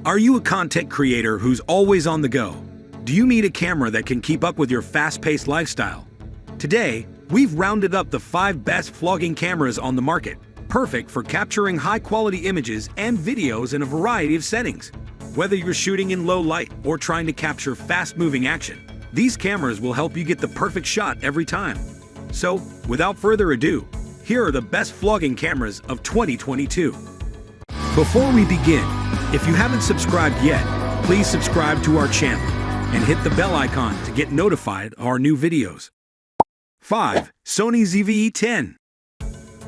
Are you a content creator who's always on the go? Do you need a camera that can keep up with your fast-paced lifestyle? Today, we've rounded up the 5 best vlogging cameras on the market, perfect for capturing high-quality images and videos in a variety of settings. Whether you're shooting in low light or trying to capture fast-moving action, these cameras will help you get the perfect shot every time. So, without further ado, here are the best vlogging cameras of 2022. Before we begin, if you haven't subscribed yet, please subscribe to our channel and hit the bell icon to get notified of our new videos. 5. Sony ZV-E10.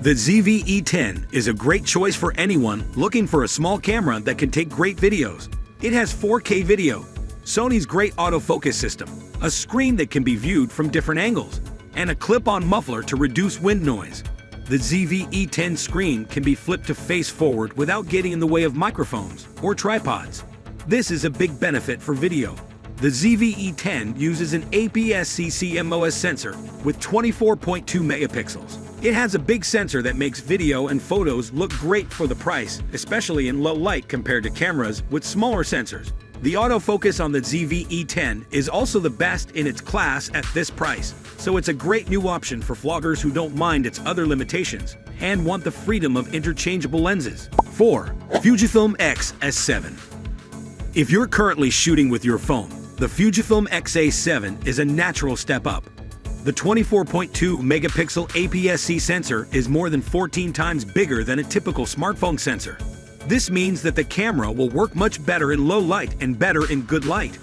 The ZV-E10 is a great choice for anyone looking for a small camera that can take great videos. It has 4K video, Sony's great autofocus system, a screen that can be viewed from different angles, and a clip-on muffler to reduce wind noise. The ZV-E10 screen can be flipped to face forward without getting in the way of microphones or tripods. This is a big benefit for video. The ZV-E10 uses an APS-C CMOS sensor with 24.2 megapixels. It has a big sensor that makes video and photos look great for the price, especially in low light compared to cameras with smaller sensors. The autofocus on the ZV-E10 is also the best in its class at this price, so it's a great new option for vloggers who don't mind its other limitations and want the freedom of interchangeable lenses. 4. Fujifilm X-A7. If you're currently shooting with your phone, the Fujifilm X-A7 is a natural step up. The 24.2 megapixel APS-C sensor is more than 14 times bigger than a typical smartphone sensor. This means that the camera will work much better in low light and better in good light.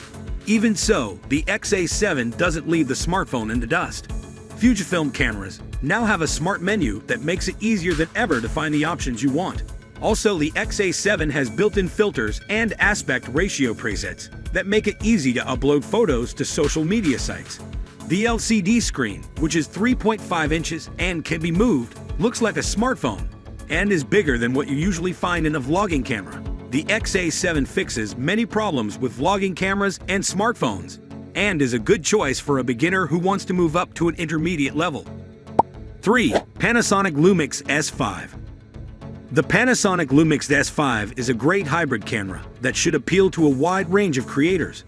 Even so, the X-A7 doesn't leave the smartphone in the dust. Fujifilm cameras now have a smart menu that makes it easier than ever to find the options you want. Also, the X-A7 has built-in filters and aspect ratio presets that make it easy to upload photos to social media sites. The LCD screen, which is 3.5 inches and can be moved, looks like a smartphone and is bigger than what you usually find in a vlogging camera. The X-A7 fixes many problems with vlogging cameras and smartphones, and is a good choice for a beginner who wants to move up to an intermediate level. 3. Panasonic Lumix S5. The Panasonic Lumix S5 is a great hybrid camera that should appeal to a wide range of creators.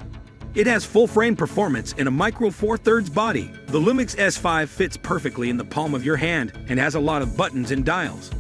It has full-frame performance in a micro 4/3 body. The Lumix S5 fits perfectly in the palm of your hand and has a lot of buttons and dials.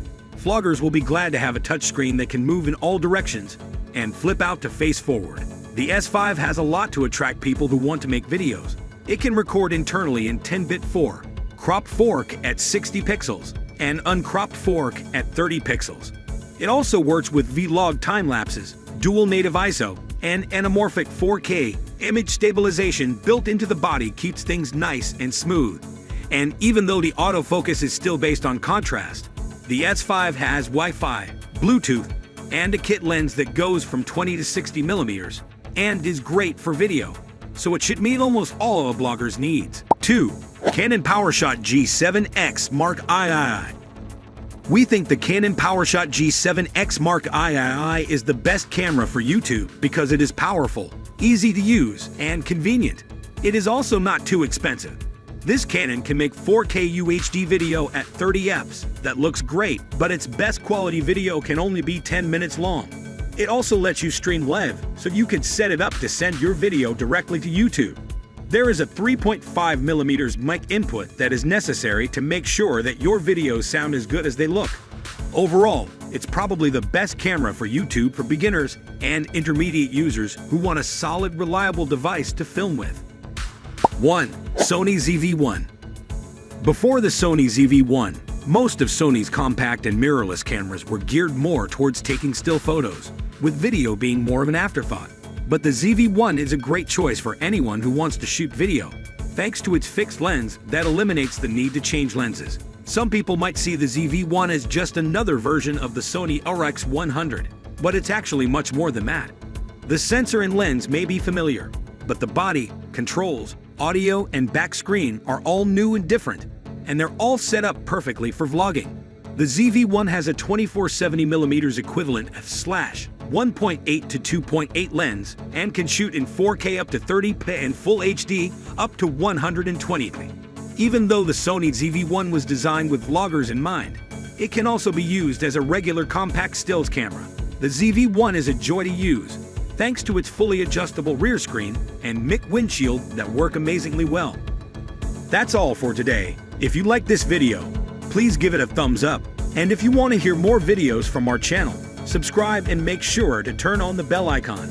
Vloggers will be glad to have a touchscreen that can move in all directions and flip out to face forward. The S5 has a lot to attract people who want to make videos. It can record internally in 10-bit 4, cropped fork at 60 pixels, and uncropped fork at 30 pixels. It also works with vlog time-lapses, dual native ISO, and anamorphic 4K. Image stabilization built into the body keeps things nice and smooth. And even though the autofocus is still based on contrast, the S5 has Wi-Fi, Bluetooth, and a kit lens that goes from 20 to 60 millimeters and is great for video, so it should meet almost all of a blogger's needs. 2. Canon PowerShot G7X Mark III. We think the Canon PowerShot G7X Mark III is the best camera for YouTube because it is powerful, easy to use, and convenient. It is also not too expensive. This Canon can make 4K UHD video at 30 fps that looks great, but its best quality video can only be 10 minutes long. It also lets you stream live, so you can set it up to send your video directly to YouTube. There is a 3.5mm mic input that is necessary to make sure that your videos sound as good as they look. Overall, it's probably the best camera for YouTube for beginners and intermediate users who want a solid, reliable device to film with. 1. Sony ZV-1. Before the Sony ZV-1, most of Sony's compact and mirrorless cameras were geared more towards taking still photos, with video being more of an afterthought. But the ZV-1 is a great choice for anyone who wants to shoot video, thanks to its fixed lens that eliminates the need to change lenses. Some people might see the ZV-1 as just another version of the Sony RX100, but it's actually much more than that. The sensor and lens may be familiar, but the body, controls, audio, and back screen are all new and different, and they're all set up perfectly for vlogging. The ZV-1 has a 24-70mm equivalent f/1.8 to 2.8 lens and can shoot in 4K up to 30p and Full HD up to 120p. Even though the Sony ZV-1 was designed with vloggers in mind, it can also be used as a regular compact stills camera. The ZV-1 is a joy to use. thanks to its fully adjustable rear screen and 𝐥𝐸 windshield that work amazingly well. That's all for today. If you like this video, please give it a thumbs up. And if you want to hear more videos from our channel, subscribe and make sure to turn on the bell icon.